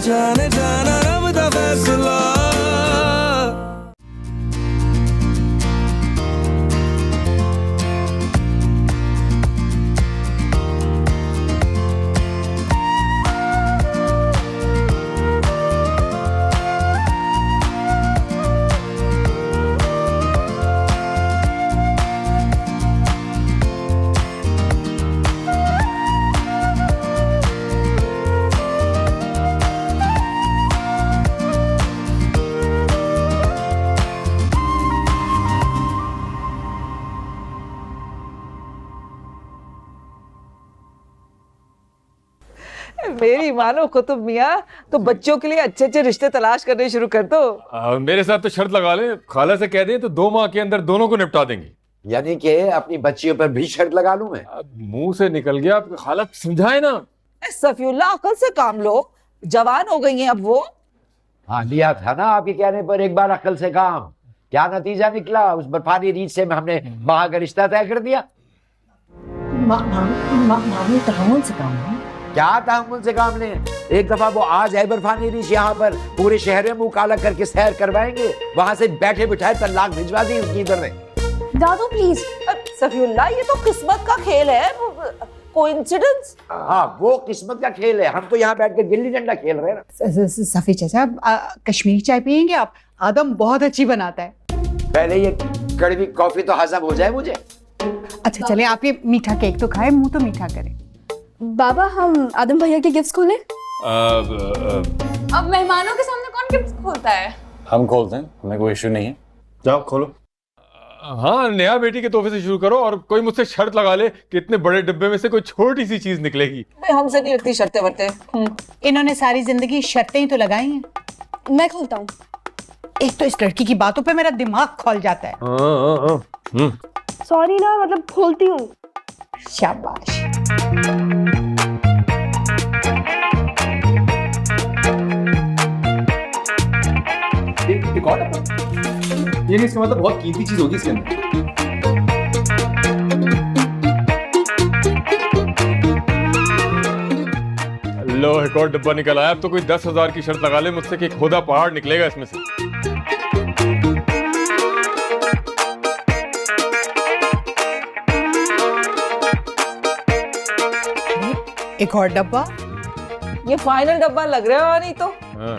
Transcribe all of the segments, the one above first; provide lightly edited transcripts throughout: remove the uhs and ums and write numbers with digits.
जाने जाना रब दा फैसला। मेरी मानो कुतुब मियाँ, तो बच्चों के लिए अच्छे अच्छे रिश्ते तलाश करने शुरू कर दो। मेरे साथ तो शर्त लगा लें, खाला से कह दें तो 2 माह के अंदर दोनों को निपटा देंगी। यानी कि अपनी बच्चियों पर भी शर्त लगा लूं मैं? मुंह से निकल गया, आप खाला समझाए ना। सफीउल्लाह, अकल से काम लो, जवान हो गई हैं अब वो। हाँ, लिया था ना आपके कहने पर एक बार अकल से काम। क्या नतीजा निकला? उस बर्फानी रीत से हमने वहां का रिश्ता तय कर दिया। मामी तहम्मुल से काम है। क्या तहम्मुल से काम लें? एक दफा वो आ जाए बर्फानी रीछ यहाँ पर, पूरे शहर में मुंह काला करके सैर करवाएंगे, वहां से बैठे बिठाए तलाक भिजवा दी उनकी इधर में। दादू प्लीज। सफीउल्लाह, ये तो किस्मत का खेल है, कोइंसिडेंस। हाँ, वो किस्मत का खेल है, हम तो यहाँ बैठ के गिल्ली डंडा खेल रहे हैं ना। सफी चाचा, कश्मीरी चाय पियेंगे आप? आदम बहुत अच्छी बनाता है। पहले ये कड़वी कॉफी तो हजम हो जाए मुझे। अच्छा चले, आप ये मीठा केक तो खाए, मुंह तो मीठा करें। बाबा, हम आदम भैया के गिफ्ट्स खोलें? अब मेहमानों के सामने कौन गिफ्ट खोलता है? हम खोलते हैं, हमें कोई इश्यू नहीं है। जाओ खोलो। हाँ, नया बेटी के तोहफे से शुरू करो, और कोई मुझसे शर्त लगा ले कि इतने बड़े डिब्बे में से कोई छोटी सी चीज निकलेगी। हमसे नहीं लगती शर्तें वर्तें। इन्होंने सारी जिंदगी शर्तें ही तो लगाई हैं। मैं खोलता हूँ। एक तो इस लड़की की बातों पे मेरा दिमाग खोल जाता है। सॉरी ना, मतलब खोलती हूँ। शाबाश। ये नहीं, इसका मतलब बहुत कीमती चीज होगी इसके अंदर। लो, एक और डब्बा निकल आया। अब तो कोई 10,000 की शर्त लगा ले मुझसे कि खोदा पहाड़ निकलेगा इसमें से। एक और डब्बा। ये फाइनल डब्बा लग रहा है, नहीं तो। हाँ।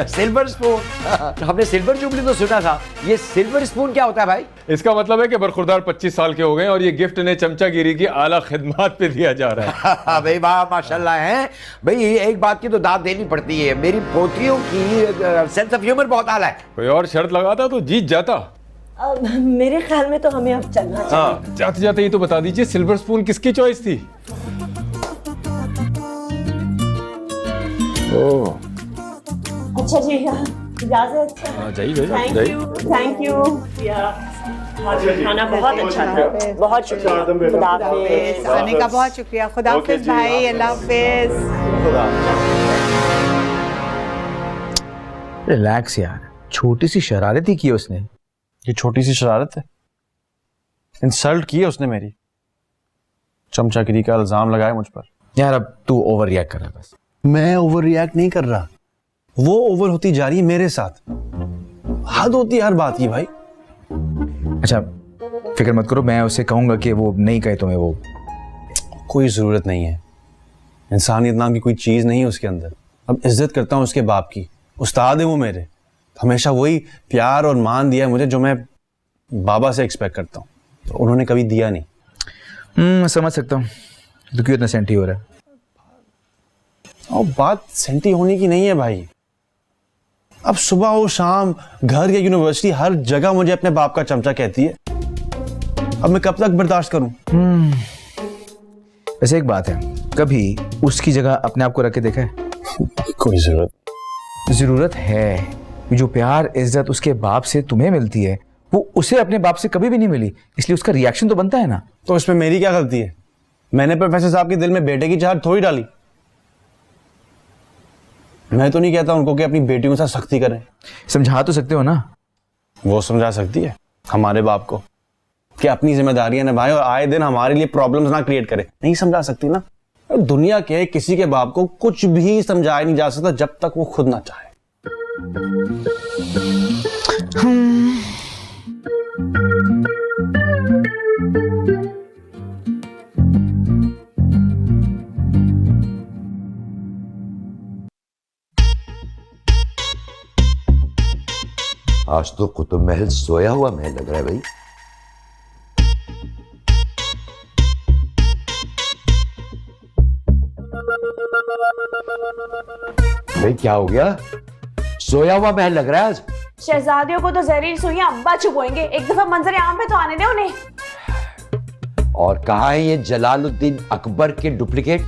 Silver spoon. हमने सिल्वर जुबली तो सुना था, ये सिल्वर स्पून क्या होता है भाई? इसका मतलब है कि बरखुरदार 25 साल के हो गए और ये गिफ्ट इन्हें चमचागिरी की आला खिदमत पे दिया जा रहा है। भाई वाह, माशाल्लाह है भाई। एक बात की तो दाद देनी पड़ती है, मेरी पोतियों की सेंस ऑफ ह्यूमर बहुत आला है। कोई और शर्त लगाता तो जीत जाता। मेरे ख्याल में तो हमें अब चलना चाहिए। हाँ, जाते जाते ये तो बता दीजिए, सिल्वर स्पून किसकी चॉइस थी? ओह, अच्छा जी, इजाजत। जाइए थैंक यू। खाना बहुत अच्छा था, बहुत शुक्रिया। खुदा हाफिज। आने का बहुत शुक्रिया। खुदा हाफिज भाई, अल्लाह हाफिज। रिलैक्स यार, छोटी सी शरारत ही की उसने। ये छोटी सी शरारत है? इंसल्ट की है उसने मेरी, चमचागिरी का इल्जाम लगाया मुझ पर। यार अब तू ओवर रिएक्ट कर रहा है। बस मैं ओवर रिएक्ट नहीं कर रहा, वो ओवर होती जा रही है मेरे साथ। हद होती है हर बात की भाई। अच्छा फिक्र मत करो, मैं उसे कहूंगा कि वो नहीं कहे तुम्हें। वो कोई जरूरत नहीं है, इंसानियत नाम की कोई चीज नहीं है उसके अंदर। अब इज्जत करता हूँ उसके बाप की, उस्ताद है वो मेरे। हमेशा वही प्यार और मान दिया है मुझे जो मैं बाबा से एक्सपेक्ट करता हूँ, तो उन्होंने कभी दिया नहीं। मैं समझ सकता हूँ तो क्यों इतना सेंटी हो रहा है। और बात सेंटी होने की नहीं है भाई। अब सुबह हो शाम, घर या यूनिवर्सिटी, हर जगह मुझे अपने बाप का चमचा कहती है। अब मैं कब तक बर्दाश्त करूं? वैसे एक बात है, कभी उसकी जगह अपने आप को रख के देखा है? कोई जरूरत है। जो प्यार इज्जत उसके बाप से तुम्हें मिलती है वो उसे अपने बाप से कभी भी नहीं मिली, इसलिए उसका रिएक्शन तो बनता है ना। तो इसमें मेरी क्या गलती है? मैंने प्रोफेसर साहब के दिल में बेटे की चाहत थोड़ी डाली। मैं तो नहीं कहता उनको कि अपनी बेटियों के साथ सख्ती करें। समझा तो सकते हो ना। वो समझा सकती है हमारे बाप को कि अपनी जिम्मेदारियां निभाए और आए दिन हमारे लिए प्रॉब्लम्स ना क्रिएट करे। नहीं समझा सकती ना। दुनिया के किसी के बाप को कुछ भी समझाया नहीं जा सकता जब तक वो खुद ना चाहे। आज तो कुतुब महल सोया हुआ महल लग रहा है भाई। भाई क्या हो गया? सोया हुआ महल लग रहा है आज। शहजादियों को तो जहरीली सुइयां अब्बा चुभोएंगे, एक दफा मंजर आम पे तो आने दे उन्हें। और कहा है ये जलालुद्दीन अकबर के डुप्लीकेट?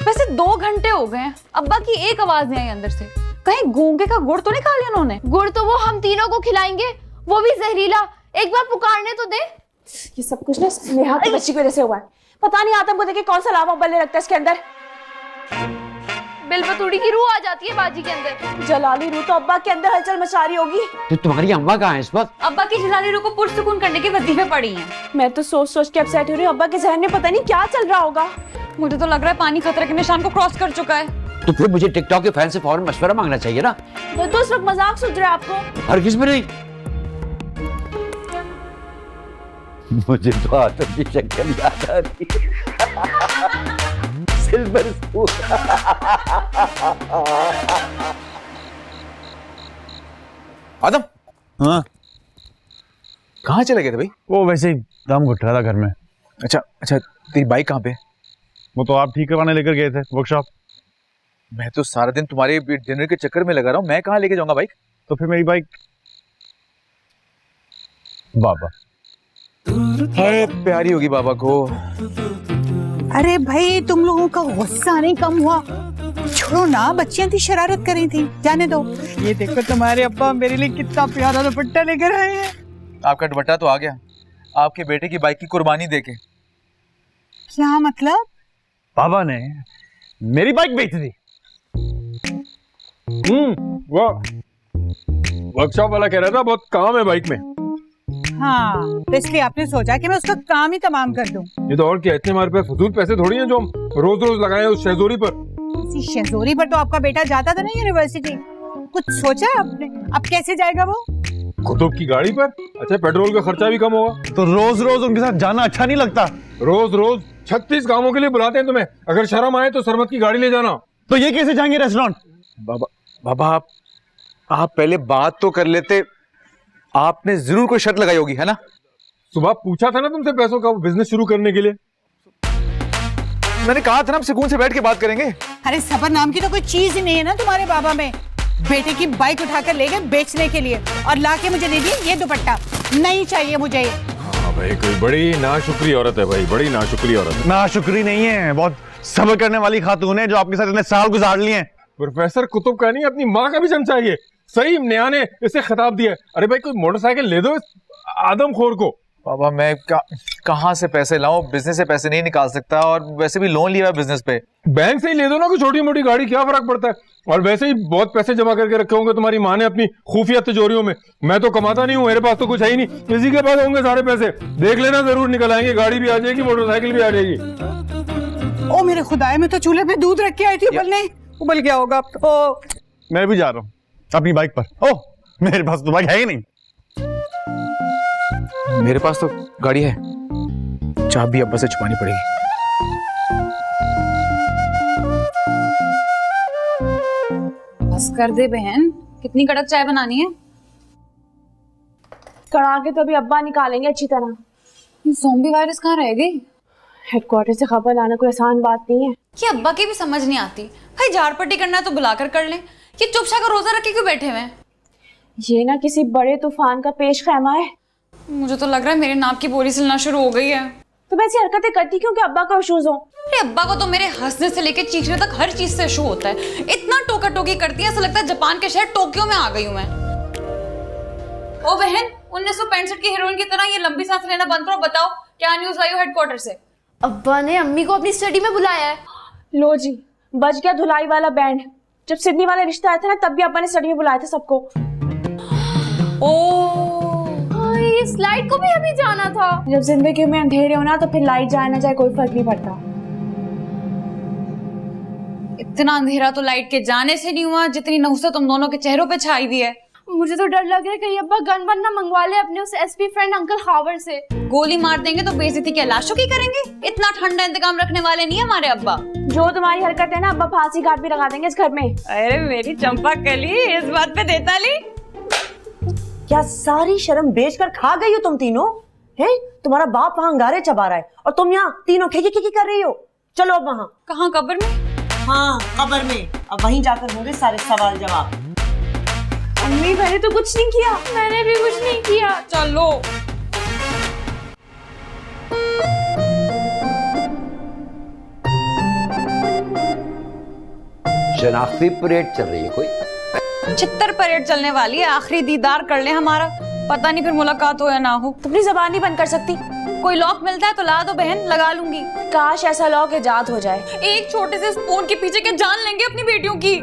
वैसे 2 घंटे हो गए हैं, अब्बा की एक आवाज नहीं आई अंदर से। कहीं गूंगे का गुड़ तो नहीं खा लिया उन्होंने? गुड़ तो वो हम तीनों को खिलाएंगे, वो भी जहरीला। एक बार पुकारने तो दे। ये सब कुछ ना स्नेहा की बच्ची की वजह से हुआ है। पता नहीं आतम को देखे कौन सा लावा बल्ले रखता है इसके अंदर। बिलबतूड़ी की रूह आ जाती है बाजी के अंदर। जलाली रूह तो अब्बा के अंदर हलचल मचा रही होगी। तो तुम्हारी अम्मा कहाँ है इस वक्त? अब्बा की जलाली रूह को पुरसुकून करने के वजीफे पड़ी हैं। मैं तो सोच सोच के अपसेट हो रही हूँ। अब्बा के जहन में पता नहीं क्या चल रहा होगा। मुझे तो लग रहा है पानी खतरे के निशान को क्रॉस कर चुका है। तो फिर मुझे टिकटॉक के फैन से फौरन मशवरा मांगना चाहिए ना। तो उस वक्त मजाक सूझ रहा है आपको? हरगिज़ में नहीं। मुझे तो आतम की शक्ल याद आ रही है। Silver spoon. आदम, हाँ कहाँ चले गए थे भाई? वो वैसे ही दम घुट रहा था घर में। अच्छा अच्छा, तेरी बाइक कहाँ पे? वो तो आप ठीक करवाने लेकर गए थे वर्कशॉप। मैं तो सारा दिन तुम्हारे डिनर के चक्कर में लगा रहा हूँ, मैं कहाँ लेके जाऊंगा बाइक? तो फिर मेरी बाइक बाबा। अरे प्यारी होगी बाबा को। अरे भाई तुम लोगों का गुस्सा नहीं कम हुआ? छोड़ो ना, बच्चियां थी, शरारत करी थी, जाने दो। ये देखो तुम्हारे अब्बा मेरे लिए कितना प्यारा दुपट्टा लेकर आए हैं। आपका दुपट्टा तो आ गया, आपके बेटे की बाइक की कुर्बानी देके। क्या मतलब? बाबा ने मेरी बाइक बेच दी। वो वर्कशॉप वाला कह रहा था बहुत काम है बाइक में। हाँ, तो इसलिए आपने सोचा कि मैं उसका काम ही तमाम कर दूं। ये तो और क्या, इतने हमारे पास फजूल पैसे थोड़ी हैं जो हम रोज रोज लगाए उस शहजोरी पर। इसी शहजोरी पर तो आपका बेटा जाता था ना यूनिवर्सिटी। कुछ सोचा है आपने? अब कैसे जाएगा वो? कुतुब की गाड़ी पर। अच्छा, पेट्रोल का खर्चा भी कम होगा। तो रोज रोज उनके साथ जाना अच्छा नहीं लगता। रोज रोज 36 कामों के लिए बुलाते हैं तुम्हें। अगर शर्म आए तो सरमत की गाड़ी ले जाना। तो ये कैसे जाएंगे रेस्टोरेंट? बाबा आप पहले बात तो कर लेते। आपने जरूर कोई शर्त लगाई होगी, है ना? सुबह पूछा था ना तुमसे पैसों का बिजनेस शुरू करने के लिए। मैंने कहा था ना, सुकून से बैठ के बात करेंगे। अरे सबर नाम की तो कोई चीज ही नहीं है ना तुम्हारे बाबा में। बेटे की बाइक उठाकर ले गए बेचने के लिए और लाके मुझे दे दिए ये दुपट्टा। नहीं चाहिए मुझे ये। हाँ भाई, कोई बड़ी नाशुक्री औरत है भाई, बड़ी नाशुक्री औरत है। नाशुक्री नहीं है, बहुत सब्र करने वाली खातून है जो आपके साथ इतने साल गुजार लिए हैं। प्रोफेसर कुतुब का नहीं, अपनी माँ का भी चमचा है ये। सही नया ने इसे खिताब दिया। अरे भाई, कोई मोटरसाइकिल ले दो इस आदमखोर को। बाबा मैं कहाँ से पैसे लाऊं? बिजनेस से पैसे नहीं निकाल सकता, और वैसे भी लोन लिया है बिजनेस पे। बैंक से ही ले दो ना, कोई छोटी मोटी गाड़ी, क्या फर्क पड़ता है। और वैसे ही बहुत पैसे जमा करके रखे होंगे तुम्हारी माँ ने अपनी खुफिया तिजोरियों में। मैं तो कमाता नहीं हूँ, मेरे पास तो कुछ है ही नहीं। किसी के पास होंगे सारे पैसे, देख लेना, जरूर निकल आएंगे। गाड़ी भी आ जाएगी, मोटरसाइकिल भी आ जाएगी। ओ मेरे खुदाए, मैं तो चूल्हे पे दूध रख के आई थी उबलने। उबल गया होगा अब तो। मैं भी जा रहा हूँ अपनी बाइक पर। ओह, मेरे पास तो बाइक है ही नहीं। मेरे पास तो गाड़ी है, चाबी अब्बा से छुपानी पड़ेगी। बस कर दे बहन, कितनी कड़क चाय बनानी है? कड़ा के तो अभी अब्बा निकालेंगे अच्छी तरह। ये ज़ॉम्बी वायरस कहाँ रह गई? हेडक्वार्टर से खबर लाना कोई आसान बात नहीं है। कि अब्बा की भी समझ नहीं आती। भाई झाड़ पट्टी करना है तो बुलाकर कर लें, ये चुपचाप का रोजा रखे क्यों बैठे हुए हैं? ये ना किसी बड़े तूफान का पेश खैमा है। मुझे तो लग रहा है मेरे नाप की बोरी सिलना शुरू हो गई है। तो मैं ऐसी हरकतें करती क्यों कि अब्बा को इश्यूज हो? अरे अब्बा को तो मेरे हंसने से लेके चीखने तक हर चीज से शो होता है। इतना टोका टोकी करती है, ऐसा लगता है जापान के शहर टोक्यो में आ गई हूँ मैं। ओ बहन, 1965 की हीरोइन की तरह ये लंबी सांस लेना बंद करो। बताओ क्या न्यूज आई हो हेडक्वार्टर से? अब्बा ने अम्मी को अपनी स्टडी में बुलाया है। लो जी, बच गया धुलाई वाला बैंड। जब सिडनी वाले रिश्ता आया था ना, तब भी अब्बा ने स्टडी में बुलाया था सबको। हाँ, इस लाइट को भी अभी जाना था। जब जिंदगी में अंधेरे हो ना, तो फिर लाइट जाए ना जाए कोई फर्क नहीं पड़ता। इतना अंधेरा तो लाइट के जाने से नहीं हुआ जितनी नहुसत तुम दोनों के चेहरों पे छाई हुई है। मुझे तो डर लग रहा है कहीं अब्बा गन वन ना मंगवा ले अपने उस एसपी फ्रेंड अंकल हावर से। गोली मार देंगे तो बेइज्जती क्या लाशों की करेंगे? इतना ठंडा इंतकाम रखने वाले नहीं है हमारे अब्बा। जो तुम्हारी हरकत है ना, अब्बा फांसी घाट भी लगा देंगे इस घर में। अरे मेरी चंपा कली, इस बात पे देता ली। क्या सारी शर्म बेचकर खा गई हो तुम तीनों? हैं? तुम्हारा बाप वहाँ अंगारे चबा रहा है और तुम यहाँ तीनों खिकी कर रही हो। चलो अब वहाँ। कहाँ? कब्र में? हाँ, कब्र में। अब वहीं जाकर होंगे सारे सवाल जवाब। अम्मी, मैंने तो कुछ नहीं किया। मैंने भी कुछ नहीं किया। चलो। शनाख्ती परेड चल रही है कोई? छित्तर परेड चलने वाली है। आखिरी दीदार कर ले हमारा, पता नहीं फिर मुलाकात हो या ना हो। तुम अपनी जबान नहीं बंद कर सकती? कोई लॉक मिलता है तो ला दो बहन, लगा लूंगी। काश ऐसा लॉक इजाद हो जाए। एक छोटे से स्पून के पीछे क्या जान लेंगे अपनी बेटियों की।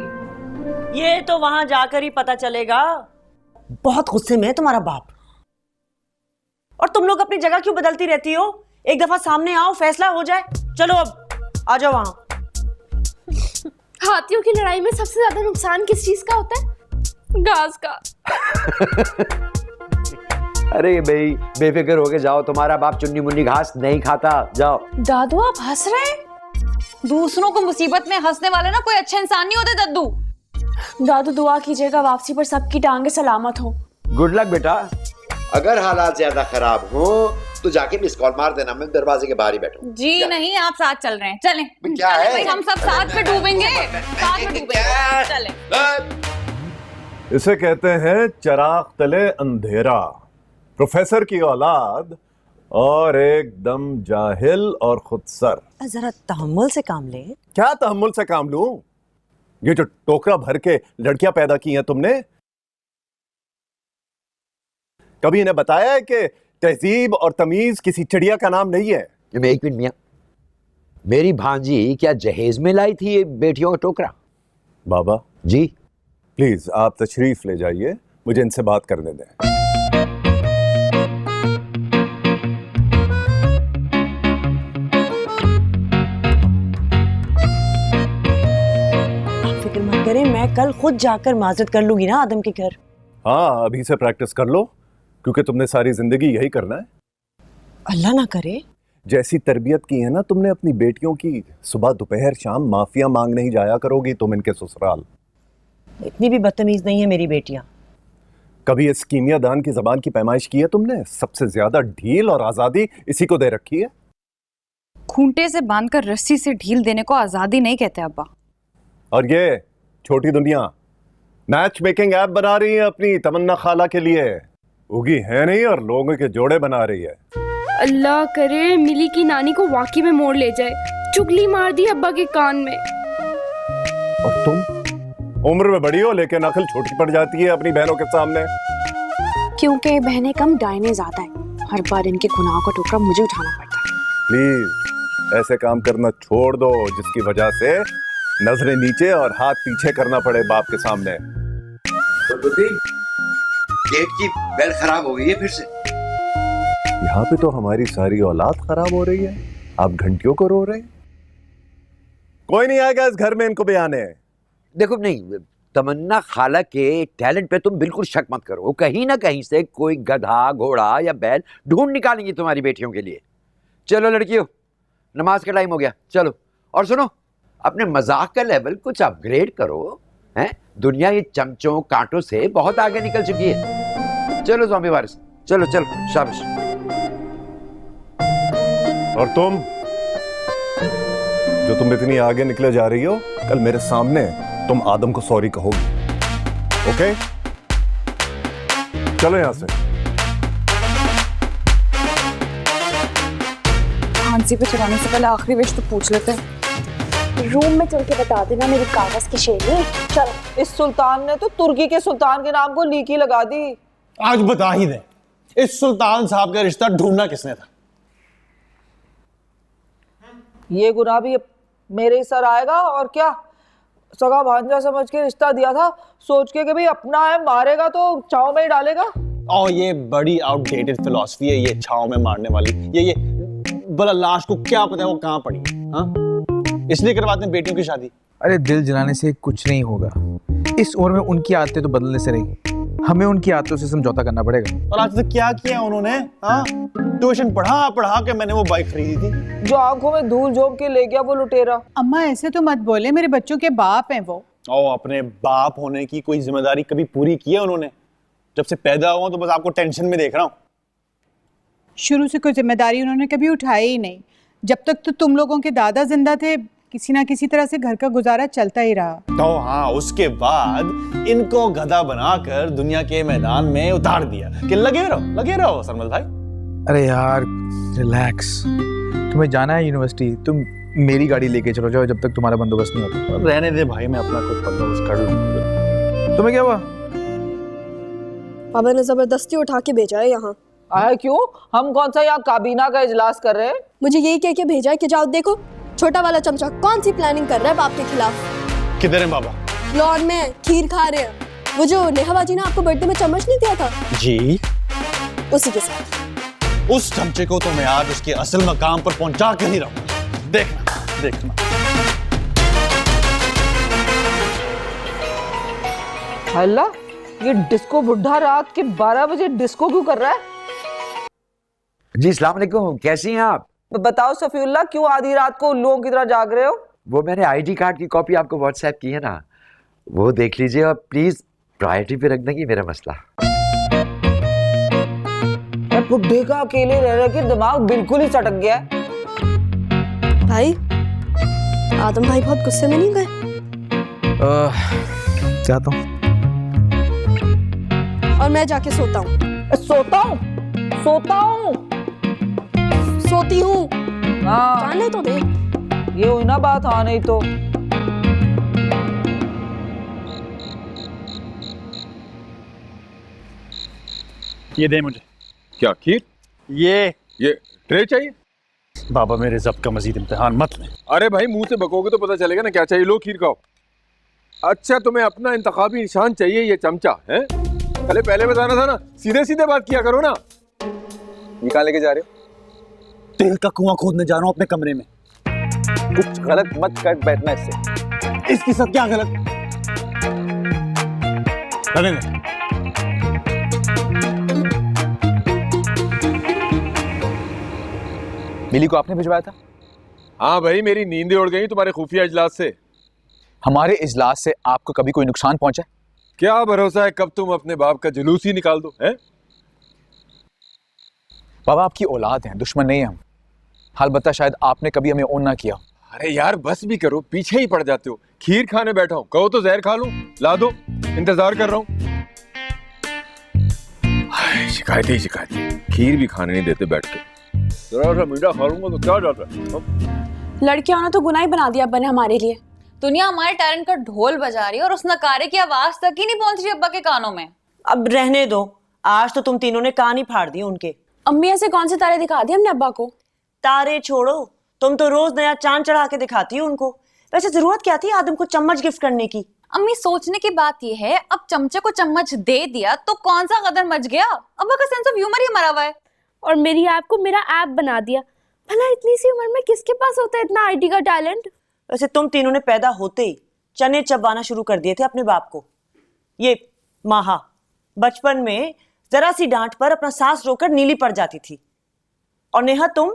ये तो वहां जाकर ही पता चलेगा। बहुत गुस्से में है तुम्हारा बाप। और तुम लोग अपनी जगह क्यों बदलती रहती हो? एक दफा सामने आओ, फैसला हो जाए। चलो अब आ जाओ वहां। हाथियों की लड़ाई में सबसे ज्यादा नुकसान किस चीज का होता है? घास का। अरे भाई बेफिक्र होके जाओ, तुम्हारा बाप चुन्नी मुन्नी घास नहीं खाता। जाओ। दादू आप हंस रहे हैं? दूसरों को मुसीबत में हंसने वाले ना कोई अच्छे इंसान नहीं होते दादू। दादू दुआ कीजिएगा वापसी पर सबकी टांगे सलामत हो। गुड लक बेटा। अगर हालात ज्यादा खराब हो तो जाके मिस कॉल मार देना, मैं दरवाजे के बाहर ही बैठूं। जी नहीं, आप साथ चल रहे हैं। चलें। क्या है? भाई हम सब साथ में डूबेंगे। साथ में डूबेंगे। चलें। इसे कहते हैं चिराग तले अंधेरा। प्रोफेसर की औलाद और एकदम जाहिल और खुदसर। जरा तहम्मुल से काम ले। क्या तहम्मुल से काम लूं? ये जो टोकरा भर के लड़कियां पैदा की हैं तुमने, कभी इन्हें बताया है कि तहजीब और तमीज किसी चिड़िया का नाम नहीं है? एक मिनट मियां, मेरी भांजी क्या जहेज में लाई थी ये बेटियों का टोकरा? बाबा जी प्लीज आप तशरीफ ले जाइए, मुझे इनसे बात करने दें। फिक्र मत करें, मैं कल खुद जाकर माजरत कर लूंगी ना आदम के घर। हाँ अभी से प्रैक्टिस कर लो, क्योंकि तुमने सारी जिंदगी यही करना है। अल्लाह ना करे। जैसी तरबियत की है ना तुमने अपनी बेटियों की, सुबह दोपहर शाम माफिया मांगने ही जाया करोगी तुम इनके ससुराल। इतनी भी बदतमीज नहीं है मेरी बेटियां। कभी इस कीमिया दान की जबान की पैमाइश की है तुमने? सबसे ज्यादा ढील और आजादी इसी को दे रखी है। खूंटे से बांधकर रस्सी से ढील देने को आजादी नहीं कहते अब्बा। और ये छोटी दुनिया मैच मेकिंग ऐप बना रही है अपनी तमन्ना खाला के लिए। उगी है नहीं और लोगों के जोड़े बना रही है। अल्लाह करे मिली की नानी को वाकई में मोड़ ले जाए। चुगली मार दी अब्बा के कान में। और तुम उम्र में बड़ी हो लेकिन अकल छोटी पड़ जाती है अपनी बहनों के सामने। क्योंकि बहनें कम डायने ज्यादा है। हर बार इनके गुनाहों का टोकरा मुझे उठाना पड़ता है। प्लीज ऐसे काम करना छोड़ दो जिसकी वजह से नजरें नीचे और हाथ पीछे करना पड़े बाप के सामने। गेट की बेल खराब हो गई है फिर से। यहाँ पे तो हमारी सारी औलाद खराब हो रही है, आप घंटियों को रो रहे हैं। कोई नहीं आएगा इस घर में इनको भी आने। देखो नहीं, तमन्ना खाला के टैलेंट पे तुम बिल्कुल शक मत करो। वो कहीं ना कहीं से कोई गधा घोड़ा या बैल ढूंढ निकालेंगी तुम्हारी बेटियों के लिए। चलो लड़कियों, नमाज का टाइम हो गया, चलो। और सुनो, अपने मजाक का लेवल कुछ अपग्रेड करो। हैं? दुनिया ये चमचों कांटों से बहुत आगे निकल चुकी है। चलो ज़ॉम्बी वारिस, चलो चलो, शाबाश। और तुम इतनी आगे निकले जा रही हो, कल मेरे सामने तुम आदम को सॉरी कहोगी। ओके चलो यहां से। फांसी पे चढ़ाने से पहले आखिरी विश तो पूछ लेते हैं। रूम में चल के बता देना मेरी कागज की शेरनी। चलो। इस सुल्तान ने तो तुर्की के सुल्तान के नाम को लीकी लगा दी। आज बता ही दे, इस सुल्तान साहब का रिश्ता ढूंढना किसने था? ये गुनाह भी मेरे ही सर आएगा और क्या। सगा भांजा समझ के रिश्ता दिया था, सोच के कि भाई अपना है, मारेगा तो चाव में ही डालेगा। और ये बड़ी आउटडेटेड फिलॉसफी है ये छाव में मारने वाली। ये भला लाश को क्या पता है वो कहाँ पड़ी है? हाँ, इसलिए करवाते हैं बेटियों की शादी। अरे दिल जलाने से कुछ नहीं होगा। इस उम्र में उनकी आदतें तो बदलने से नहीं, हमें उनकी आदतों से समझौता करना पड़ेगा। और आज तक क्या किया उन्होंने? हाँ, ट्यूशन पढ़ा के मैंने वो बाइक खरीदी थी जो आंखों में धूल झोंक के ले गया वो लुटेरा। अम्मा ऐसे तो मत बोले, मेरे बच्चों के बाप हैं वो। और अपने बाप होने की कोई जिम्मेदारी कभी पूरी की है उन्होंने? जब से पैदा हुआ तो बस आपको टेंशन में देख रहा हूँ। शुरू से कोई जिम्मेदारी उन्होंने कभी उठाई ही नहीं। जब तक तो तुम लोगों के दादा जिंदा थे, किसी ना किसी तरह से घर का गुजारा चलता ही रहा। तो हाँ, उसके बाद इनको गधा बनाकर दुनिया के मैदान में उतार दिया कि लगे रहो सरमल भाई। अरे यार रिलैक्स, तुम्हें जाना है यूनिवर्सिटी, तुम मेरी गाड़ी लेके चलो जाओ जब तक तुम्हारा बंदोबस्त नहीं होता। रहने दे भाई, मैं अपना खुद बंदोबस्त कर लूंगा। तुम्हें क्या हुआ? पापा ने जबरदस्ती उठा के भेजा है यहाँ। आया क्यों? हम कौन सा यहाँ काबीना का इजलास कर रहे हैं? मुझे यही कह के भेजा है कि जाओ देखो छोटा वाला चमचा कौन सी प्लानिंग कर रहा है बाप के खिलाफ। किधर है बाबा? लॉन में खीर खा रहे हैं। वो जो नेहा बाजी ने आपको बर्थडे में चम्मच नहीं दिया था जी, उसी के साथ। उस चमचे को तो मैं आज उसके असल मकाम पर पहुंचा कर ही रहूंगा। देखना। अल्लाह, ये डिस्को बुढ़ा रात के 12 बजे डिस्को क्यों कर रहा है? जी अस्सलाम वालेकुम, कैसी हैं आप? बताओ सफीउल्लाह, क्यों आधी रात को उल्लुओं की तरह जाग रहे हो? वो मैंने आईडी कार्ड की कॉपी आपको व्हाट्सएप की है ना, वो देख लीजिए और प्लीज प्रायोरिटी पे रख देंगी मेरा मसला। बुढ़े का अकेले रह रहे के दिमाग बिल्कुल ही चटक गया है। भाई आदम भाई बहुत गुस्से में नहीं गए? जाता हूँ। और मैं जाके सोता हूँ। सोती हूँ। हाँ, जाने तो दे। ये हुई ना बात। हाँ नहीं तो ये दे मुझे। क्या खीर? ये ट्रे चाहिए? बाबा मेरे जब्त का मजीद इम्तिहान मत ले। अरे भाई, मुंह से बकोगे तो पता चलेगा ना क्या चाहिए। लो खीर खाओ। अच्छा, तुम्हें अपना इंतखाबी निशान चाहिए, ये चमचा है? पहले बताना था ना, सीधे बात किया करो ना। ये कहाँ लेके जा रहे हो? तेल का कुआं खोदने जा रहा हूँ अपने कमरे में। कुछ गलत मत कर बैठना इससे। इसके साथ क्या गलत? मिली को आपने भिजवाया था? हाँ भाई, मेरी नींदें उड़ गई तुम्हारे खुफिया इजलास से। हमारे इजलास से आपको कभी कोई नुकसान पहुंचा? क्या भरोसा है कब तुम अपने बाप का जुलूस ही निकाल दो है? बाबा आपकी औलाद हैं, दुश्मन नहीं है हम। अलबत्ता शायद आपने कभी हमें ओन ना किया। अरे यार बस भी करो, पीछे ही पड़ जाते हो। खीर खाने बैठा हूँ, कहो तो जहर खा लूं। ला दो, इंतजार कर रहा हूँ। शिकायतें। खीर भी खाने नहीं देते बैठ के। जरा सा मीठा खा लूंगा तो क्या जाता है? लड़के आना तो गुनाह ही बना दिया अब्बा ने हमारे लिए। दुनिया हमारे टैलेंट का ढोल बजा रही है और उस नकारे की आवाज तक ही नहीं पहुंच रही अब्बा के कानों में। अब रहने दो, आज तो तुम तीनों ने कान ही फाड़ दिए उनके। अम्मी ऐसे कौन से तारे दिखा दिए हमने अब्बा को? तारे छोड़ो, तुम तो रोज नया चांद चढ़ा के दिखाती हो उनको। वैसे जरूरत क्या थी आदम को चम्मच गिफ्ट करने की? अम्मी सोचने की बात यह है, अब चमचे को चम्मच दे दिया तो कौन सा कदर मच गया। अब्बा का सेंस ऑफ ह्यूमर ही मरा हुआ है। और मेरी ऐप को मेरा ऐप बना दिया। भला इतनी सी उम्र में किसके पास होता है इतना आईटी का टैलेंट? वैसे तुम तीनों ने पैदा होते ही चने चबाना शुरू कर दिए थे अपने बाप को। ये माहा बचपन में जरा सी डांट पर अपना सांस रोककर नीली पड़ जाती थी, और नेहा तुम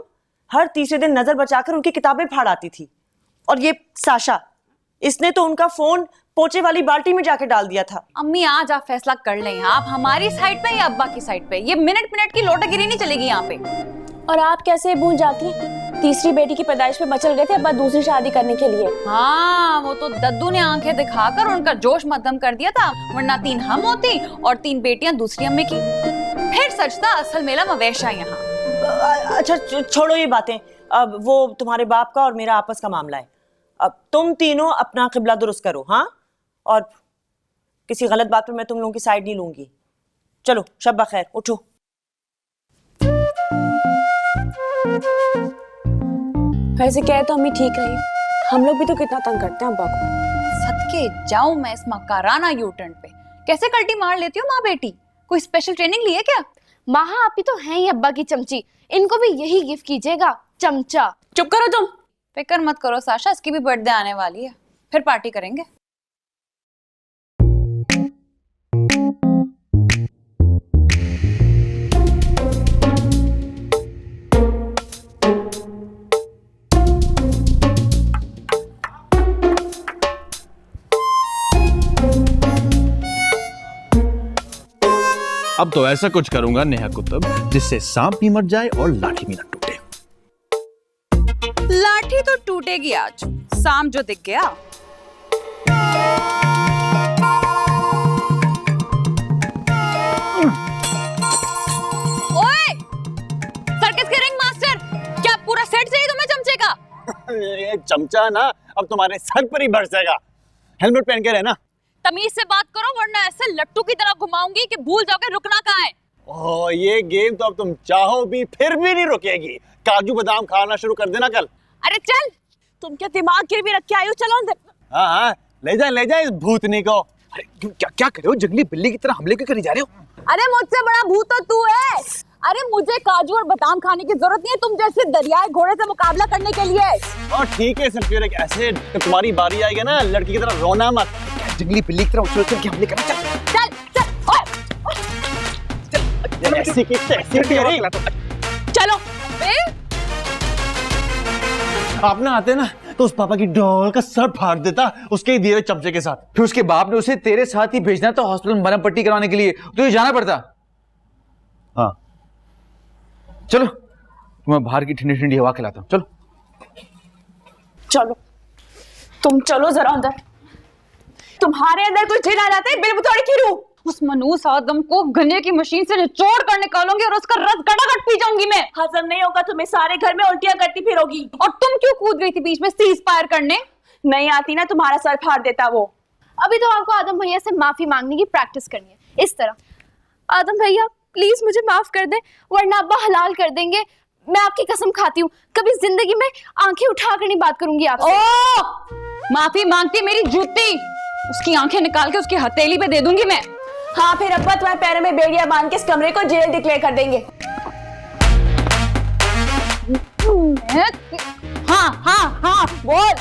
हर तीसरे दिन नजर बचाकर उनकी किताबें फाड़ आती थी। और ये साशा, इसने तो उनका फोन पोचे वाली बाल्टी में जाके डाल दिया था। अम्मी आज आप फैसला कर लें, आप हमारी साइड पे या अब्बा की साइड पे? ये मिनट की लोटागिरी नहीं चलेगी यहाँ पे। और आप कैसे भूल जाती? तीसरी बेटी की पैदाइश पे मचल गए थे अब्बा दूसरी शादी करने के लिए। हाँ, वो तो दद्दू ने आंखें दिखाकर उनका जोश मध्यम कर दिया था, वरना 3 हम होती और 3 बेटियां दूसरी अम्मी की। फिर सच था असल मेला मवेशा यहाँ। अच्छा छोड़ो ये बातें, अब वो तुम्हारे बाप का और मेरा आपस का मामला है। अब तुम तीनों अपना किबला दुरुस्त करो, हाँ? और किसी गलत बात पर मैं तुम लोगों की साइड नहीं लूंगी। चलो शब खैर, उठो। वैसे कहे तो अम्मी ठीक रही, हम लोग भी तो कितना तंग करते हैं अब्बा को। सदके जाऊं मैं इस मकाराना यू टर्न पे। कैसे कल्टी मार लेती हो माँ बेटी? कोई स्पेशल ट्रेनिंग ली है क्या? माँ आप ही तो हैं ही अब्बा की चमची, इनको भी यही गिफ्ट कीजिएगा, चमचा। चुप करो तुम। फिक्र मत करो साशा, इसकी भी बर्थडे आने वाली है, फिर पार्टी करेंगे। अब तो ऐसा कुछ करूंगा नेहा कुतुब जिससे सांप भी मर जाए और लाठी भी न टूटे। लाठी तो टूटेगी आज, सांप जो दिख गया। ओए सर्कस के रिंग मास्टर, क्या पूरा सेट चाहिए तुम्हें चमचे का? ये चमचा ना अब तुम्हारे सर पर ही बरस जाएगा। हेलमेट पहन के रहना। तमीज से बात करो वरना ऐसे लट्टू की तरह घुमाऊंगी कि भूल जाओगे रुकना कहाँ है। ओह ये गेम तो अब तुम चाहो भी फिर भी नहीं रुकेगी। काजू बादाम खाना शुरू कर देना कल। अरे चल, तुम क्या दिमाग गिरवी रख के आई हो? चलो अंदर। हाँ हाँ ले जा इस भूतनी को। अरे क्या क्या कर रहे हो? जंगली बिल्ली की तरह हमले क्यों करी जा रहे हो? अरे मुझसे बड़ा भूत तो तू है। अरे मुझे काजू और बादाम खाने की जरूरत नहीं है तुम जैसे दरियाई घोड़े से मुकाबला करने के लिए। और ठीक है सल्फ्यूरिक एसिड, जब तुम्हारी बारी आएगी ना लड़की की तरह रोना मत। जंगली बिल्ली की तरह उछल उछल के हमले करना। चल चल ऐसी की तैसी तेरी। चलो आप ना आते ना तो उस पापा की डॉल का सर फाड़ देता उसके ही दिए हुए चमचे के साथ। फिर उसके बाप ने उसे तेरे साथ ही भेजना था हॉस्पिटल में मरहम पट्टी करवाने के लिए, तो ये जाना पड़ता। हाँ चलो तुम्हें बाहर की ठंडी ठंडी हवा खिलाता हूँ। चलो चलो तुम चलो जरा अंदर। तुम्हारे अंदर कोई जिन आ जाते हैं बिलबुतौड़ी की रूह। उस मनूस आदम को गन्ने की मशीन से निचोड़ कर निकालूंगी और उसका रस गटागट पी जाऊंगी मैं। हजम नहीं होगा तुम्हें, सारे घर में उल्टियां करती फिरोगी। और तुम क्यों कूद गई थी बीच में सीज फायर करने? नहीं आती ना तुम्हारा सर फाड़ देता वो। अभी तो आपको आदम भैया से माफी मांगने की प्रैक्टिस करनी है इस तरह। आदम भैया प्लीज मुझे माफ कर दे वरना अब्बा हलाल कर देंगे। मैं आपकी कसम खाती हूँ कभी जिंदगी में आंखें उठाकर नहीं बात करूंगी आपसे। ओ माफी मांगती मेरी जूती, उसकी आंखें निकाल के उसकी हथेली पे दे दूंगी मैं। हाँ फिर अब्बा तुम्हारे पैरों में बेड़िया बांध के इस कमरे को जेल डिक्लेयर कर देंगे। हाँ हाँ हाँ बोल।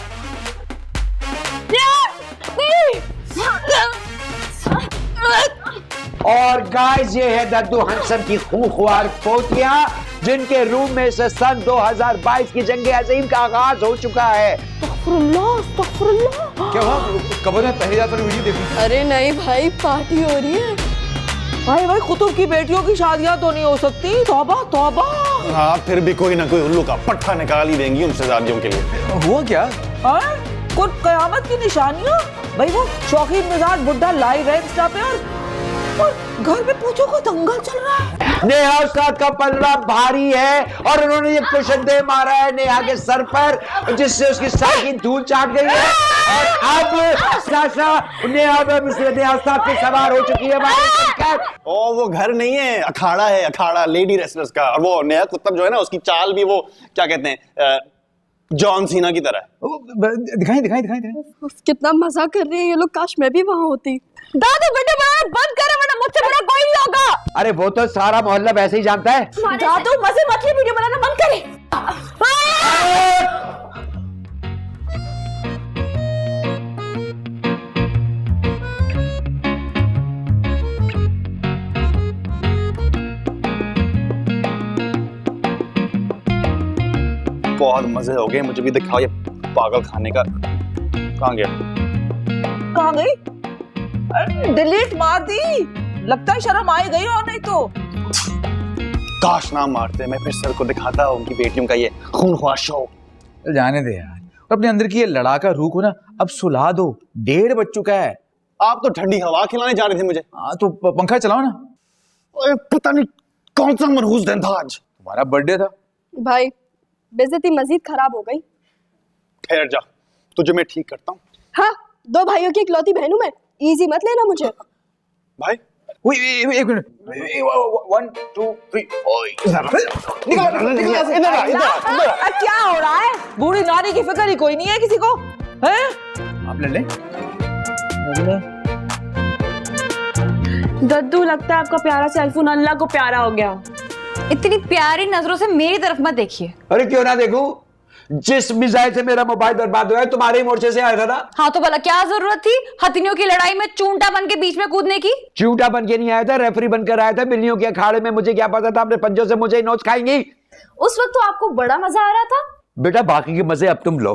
और गाइस ये है दद्दू हंसम की खूंखार पोतियां जिनके रूम में से सन 2022 की जंग अजीम का आगाज हो चुका है। क्या हुआ? कबर में पहली रात वाली वीडियो देखी? अरे नहीं भाई पार्टी हो रही है। भाई कुतुब की बेटियों की शादियां तो नहीं हो सकती। तौबा तौबा। हाँ फिर भी कोई ना कोई उल्लू का पट्टा निकाल ही देंगी उनसे शादियों के लिए। हुआ क्या? कुछ कयामत की निशानियां। भाई वो शौकीन मिजाज बुड्ढा लाइव है इंस्टा पे और घर में पूछो को दंगल चल रहा है। नेहा उस्ताद का पलड़ा भारी है और उन्होंने ये कुशंदे मारा है नेहा के सर पर जिससे उसकी सर की धूल चाट गई है। और अब साशा नेहा उस्ताद पे सवार हो चुकी है। ओ वो घर नहीं है, अखाड़ा है, अखाड़ा लेडी रेसलर्स का। और वो नेहा कुतुब जो है ना उसकी चाल भी वो क्या कहते हैं जॉन सीना की तरह। दिखाई कितना मजा कर रहे हैं ये लोग, काश मैं भी वहां होती। दादू बेटे बंद कर वरना मुझसे बड़ा कोई नहीं होगा। अरे वो तो सारा मोहल्ला वैसे ही जानता है। दादू मजे मतली वीडियो बनाना बंद करे। बहुत मजे हो गए, मुझे भी दिखाओ ये पागल खाने का। कहाँ गया? कहाँ गई? डिलीट मार दी। लगता है शर्म आई गई और नहीं तो काश ना मारते, मैं फिर सर को दिखाता उनकी बेटियों का ये खूनख्वार शो। जाने दे यार, अपने अंदर की ये लड़ाका रूह को ना अब सुला दो। 1:30 बज चुका है। आप तो ठंडी हवा खिलाने जा रहे थे मुझे। तो पंखा चलाओ ना। पता नहीं कौन सा मनहूस दिन था आज। तुम्हारा बर्थडे था भाई बेइज्जती मजीद खराब हो गई। ठहर जा, तुझे मैं ठीक करता हूँ। हाँ, 2 भाइयों की इकलौती बहन हूं मैं, इजी मत लेना मुझे। भाई एक मिनट, 1 2 3 क्या हो रहा है? बूढ़ी नारी की फिक्र ही कोई नहीं है किसी को, हैं? आप ले ले। दद्दू, लगता है आपका प्यारा सा आईफोन अल्लाह को प्यारा हो गया। इतनी प्यारी नजरों से मेरी तरफ मत देखिए। अरे क्यों ना देखूं? जिस मिसाइल से मेरा मोबाइल बर्बाद हुआ है तुम्हारे ही मोर्चे से आया था ना। हाँ तो भला क्या जरूरत थी हथिनियों की लड़ाई में चूंटा बन के बीच में कूदने की? चूंटा बन के नहीं आया था, रेफरी बनकर आया था बिल्लियों के अखाड़े में। मुझे क्या पता था अपने पंजों से मुझे ही नोच खाएंगी। उस वक्त तो आपको बड़ा मजा आ रहा था। बेटा बाकी के मजे अब तुम लो।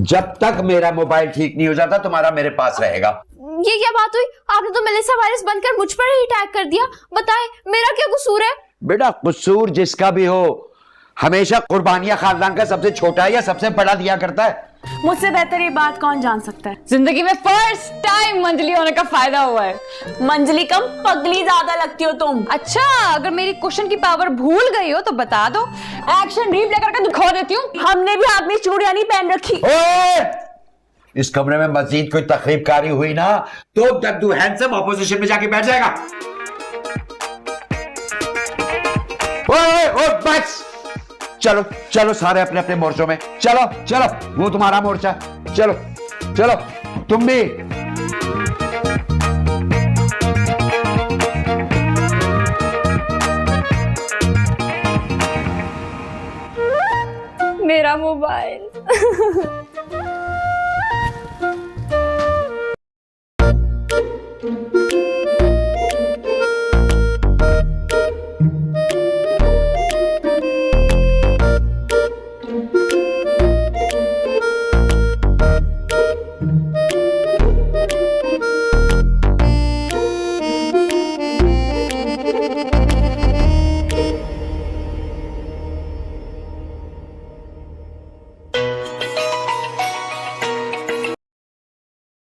जब तक मेरा मोबाइल ठीक नहीं हो जाता तुम्हारा मेरे पास रहेगा। ये क्या बात हुई? आपने तो मेलिसा वायरस बनकर मुझ पर ही अटैक कर दिया। बताएं, मेरा क्या कसूर है? बेटा कसूर जिसका भी हो, हमेशा कुर्बानियां खानदान का सबसे छोटा या सबसे बड़ा दिया करता है। मुझसे बेहतर ये बात कौन जान सकता है? जिंदगी में फर्स्ट टाइम मंजली होने का फायदा हुआ है। मंजली कम, पगली ज्यादा लगती हो तुम। अच्छा, अगर मेरी क्वेश्चन की पावर भूल गई हो तो बता दो, एक्शन रिप्ले करके दिखा देती हूँ। हमने भी हाथ में चूड़ियां नहीं पहन रखी। इस कमरे में मजीद कोई तकरीबकारी हुई ना तो दद्दू हैंडसम ऑपोजिशन में जाके बैठ जाएगा। ओए बस चलो चलो सारे अपने अपने मोर्चों में। चलो चलो, वो तुम्हारा मोर्चा। चलो चलो तुम भी। मेरा मोबाइल।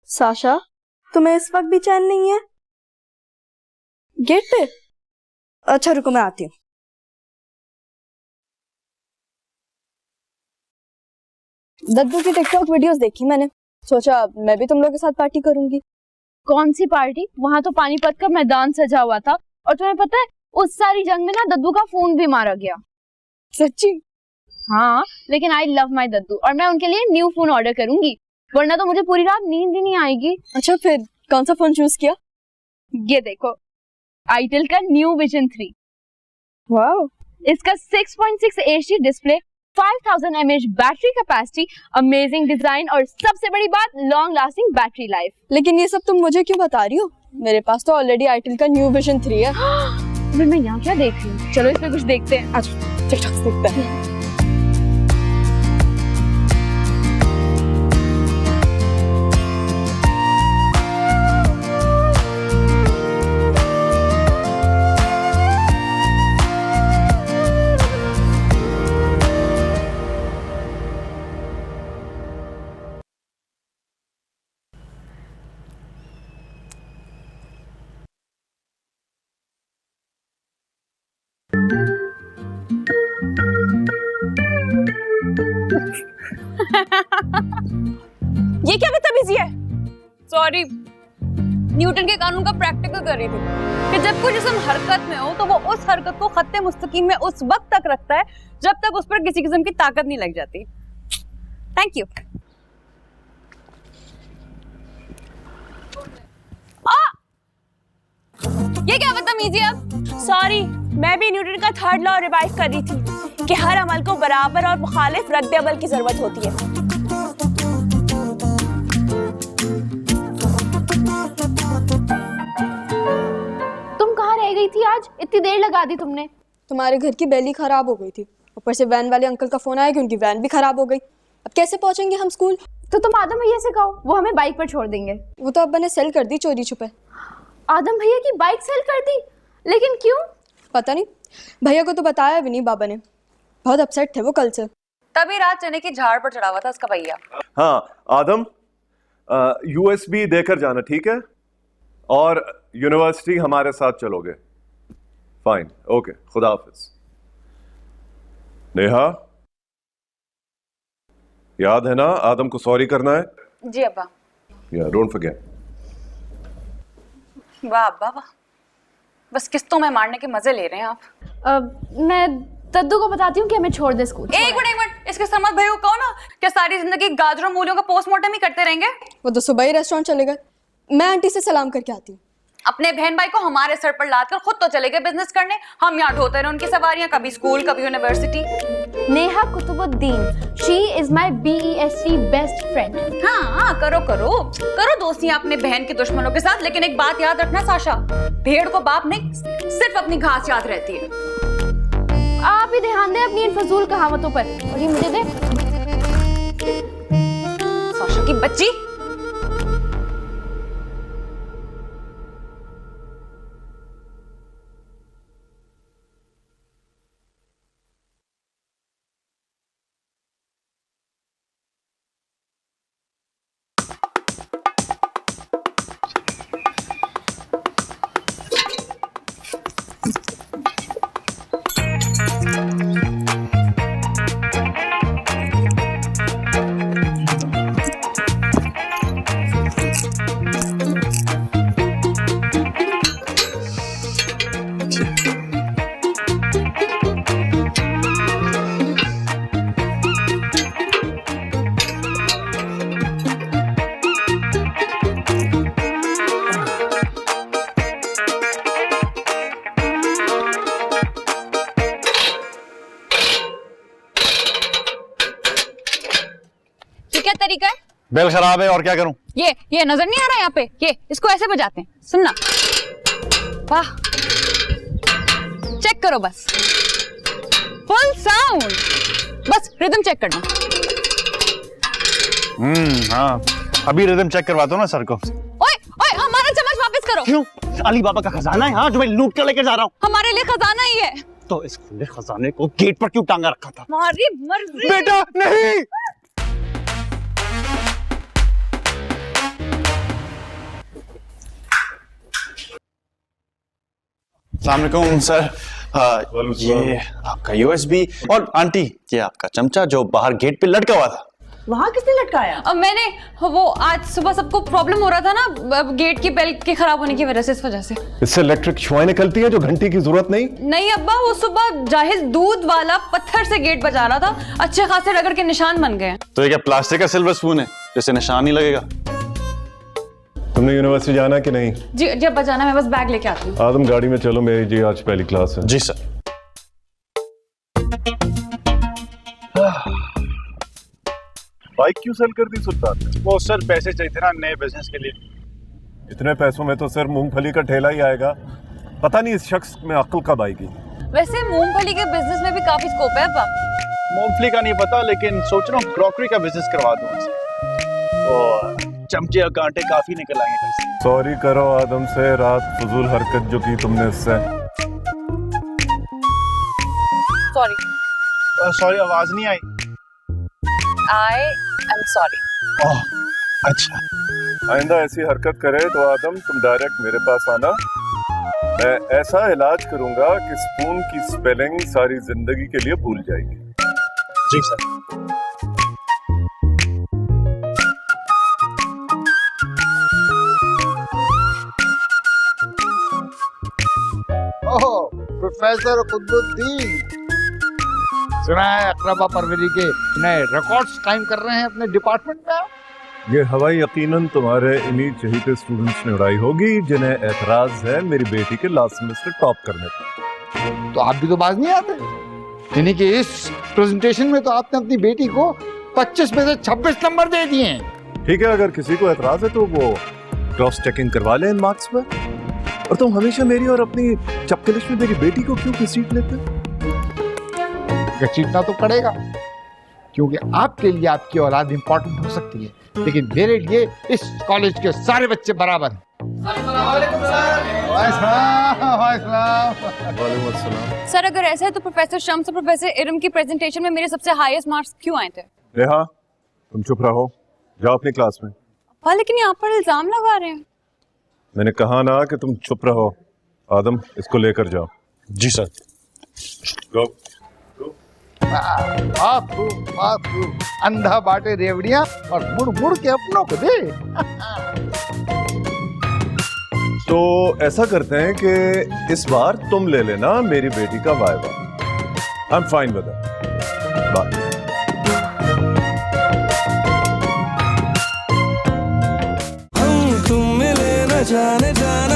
साशा, तुम्हें इस वक्त भी चैन नहीं है? गेट पे? अच्छा रुको, मैं आती हूँ। दद्दू की टिकटॉक वीडियोस देखी मैंने, सोचा मैं भी तुम लोग के साथ पार्टी करूंगी। कौन सी पार्टी? वहां तो पानीपत का मैदान सजा हुआ था, और तुम्हें पता है उस सारी जंग में ना दद्दू का फोन भी मारा गया। सच्ची? हाँ, लेकिन आई लव माई दद्दू और मैं उनके लिए न्यू फोन ऑर्डर करूंगी, वरना तो मुझे पूरी रात नींद ही नहीं आएगी। अच्छा, फिर कौन सा फोन चूज किया? ये देखो, आईटेल का न्यू विजन 3। वाओ! इसका 6.6 HD display, 5000 mAh battery capacity, amazing design और सबसे बड़ी बात लॉन्ग लास्टिंग बैटरी लाइफ। लेकिन ये सब तुम मुझे क्यों बता रही हो? मेरे पास तो ऑलरेडी आईटेल का न्यू विजन 3 है। फिर मैं यहाँ क्या देख रही हूँ? चलो इसमें कुछ देखते हैं। अच्छा टिकटॉक देखते हैं। ये क्या बदतमीजी है? सॉरी, न्यूटन के कानून का प्रैक्टिकल कर रही थी कि जब कोई जिस्म हरकत में हो तो वो उस हरकत को खत्ते मुस्तकीम में उस वक्त तक रखता है जब तक उस पर किसी किस्म की ताकत नहीं लग जाती। Thank you. ये क्या बदतमीजी है? सॉरी, मैं भी न्यूटन का 3rd लॉ रिवाइव कर रही थी कि हर अमल को बराबर और मुखालिफ रद्द अमल की जरूरत होती है। तुम कहाँ रह गई थी आज? इतनी देर लगा दी तुमने। तुम्हारे घर की बैली खराब हो गई थी, ऊपर से वैन वाले अंकल का फोन आया कि उनकी वैन भी खराब हो गई। अब कैसे पहुंचेंगे हम स्कूल? तो तुम आदम भैया से कहो, वो हमें बाइक पर छोड़ देंगे। वो तो अब्बा ने सेल कर दी चोरी छुपे। आदम भैया की बाइक सेल कर दी? लेकिन क्यों? पता नहीं, भैया को तो बताया भी नहीं बाबा ने। बहुत अपसेट थे वो कल से। तभी रात चने की झाड़ पर चढ़ा हुआ था उसका भैया। हाँ आदम, USB देकर जाना, ठीक है? और यूनिवर्सिटी हमारे साथ चलोगे? फाइन, ओके, खुदा हाफिज। नेहा, याद है ना आदम को सॉरी करना है? जी अब्बा। या डोंट फॉरगेट। वाह अब्बा वाह, बस किस्तों में मारने के मजे ले रहे हैं आप। मैं दद्दू को बताती हूँ कि हमें छोड़ दे स्कूल। एक मिनट, इसके समझ भाई को कहो ना, क्या सारी जिंदगी गाजरों मूलियों का पोस्टमार्टम ही करते रहेंगे? वो तो सुबह ही रेस्टोरेंट चले गए। मैं आंटी से सलाम करके आती हूँ। अपने बहन भाई को हमारे सर पर लाद कर खुद तो चले गए बिजनेस करने, हम यहाँ ढोते रहे उनकी सवारियां, कभी स्कूल कभी university. Neha Qutubuddin, she is my BEST best friend. हाँ करो करो करो दोस्तियां अपने बहन के दुश्मनों के साथ, लेकिन एक बात याद रखना साशा, भेड़ को बाप नहीं सिर्फ अपनी घास याद रहती है। आप ही ध्यान दें अपनी इन फजूल कहावतों पर। और ये मुझे दे। साशा की बच्ची। क्या तरीका है? बेल खराब है और क्या करूं? ये नजर नहीं आ रहा यहाँ पे, ये इसको ऐसे बजाते हैं, सुनना। वाह, चेक करो बस, फुल साउंड, बस रिदम चेक करना। हाँ, अभी रिदम चेक करवाता हूँ ना सर को। ओए ओए, हमारा चम्मच वापस करो। क्यों? अली बाबा का खजाना है, हाँ, जो मैं लूट कर लेकर जा रहा हूँ। हमारे लिए खजाना ही है। तो इस खुले खजाने को गेट पर क्यों टांगा रखा था? हमारी मर्जी। बेटा नहीं। अस्सलामुअलैकुम सर, ये आपका USB और आंटी ये आपका चमचा जो बाहर गेट पे लटका हुआ था। वहाँ किसने लटकाया? अब मैंने, वो आज सुबह सबको प्रॉब्लम हो रहा था ना गेट की बेल के खराब होने की वजह से, इस वजह से। इससे इलेक्ट्रिक शुआएं निकलती है जो घंटी की जरूरत नहीं। नहीं अब्बा, वो सुबह जाहिद दूध वाला पत्थर से गेट बजा रहा था, अच्छे खासे रगड़ के निशान बन गए। तो ये क्या प्लास्टिक का सिल्वर स्पून है जिससे निशान नहीं लगेगा? तुमने यूनिवर्सिटी जाना कि नहीं? जी जब बजाना, मैं बस बैग लेके आती हूँ। आदम गाड़ी में चलो, मेरी जी आज पहली क्लास है। जी सर। बाइक क्यों सेल कर दी सुल्तान ने? वो सर पैसे चाहिए थे ना नए बिजनेस के लिए। इतने पैसों में तो सर मूंगफली का ठेला ही आएगा। पता नहीं इस शख्स में अक्ल कब आएगी। वैसे मूंगफली के बिजनेस में भी काफी स्कोप है अब्बा। मूंगफली का नहीं पता, लेकिन सोच रहा हूँ क्रॉकरी का बिजनेस करवा दूँ उनसे। और चमचे और कांटे काफी निकल आएंगे घर से। सॉरी करो आदम से, रात फजूल हरकत जो की तुमने इससे। सॉरी, आवाज नहीं आई। I am sorry. ओह अच्छा। आइंदा ऐसी हरकत करे तो आदम तुम डायरेक्ट मेरे पास आना, मैं ऐसा इलाज करूंगा कि स्पून की स्पेलिंग सारी जिंदगी के लिए भूल जाएगी। जी सर। ओह प्रोफेसर कुतुबुद्दीन, सुना है अकरबा परवरी के नए रिकॉर्ड्स टाइम कर रहे हैं अपने डिपार्टमेंट में। ये हवाई यकीनन तुम्हारे इन्हीं चहीते स्टूडेंट्स ने उड़ाई होगी जिन्हें एतराज है मेरी बेटी के लास्ट सेमेस्टर टॉप करने पर। तो आप भी तो बाज नहीं आते, यानी कि इस प्रेजेंटेशन में तो आपने अपनी बेटी को 25 में से 26 नंबर दे दिए हैं। ठीक है, अगर किसी को एतराज है तो वो क्रॉस चेकिंग करवा ले इन मार्क्स पर। और तुम हमेशा मेरी और अपनी चपकलिश में मेरी बेटी को क्यों घसीट लेते? घसीटना तो पड़ेगा, क्योंकि आपके लिए आपकी औलाद इंपॉर्टेंट हो सकती है, लेकिन मेरे लिए इस कॉलेज के सारे बच्चे बराबर हैं। सर अगर ऐसा है तो प्रोफेसर शम्स और प्रोफेसर इरम की प्रेजेंटेशन में मेरे सबसे हाईएस्ट मार्क्स क्यों आए थे? नेहा, तुम चुप रहो, जाओ अपनी क्लास में। हाँ लेकिन यहाँ पर इल्जाम लगा रहे हैं। मैंने कहा ना कि तुम चुप रहो। आदम, इसको लेकर जाओ। जी सर। गो। बाथरूम अंधा बाटे रेवड़िया और मुड़ मुड़ के अपनों को दे। तो ऐसा करते हैं कि इस बार तुम ले लेना मेरी बेटी का viva. I am fine with that. Bye. हम तुम मिले न जाने जाना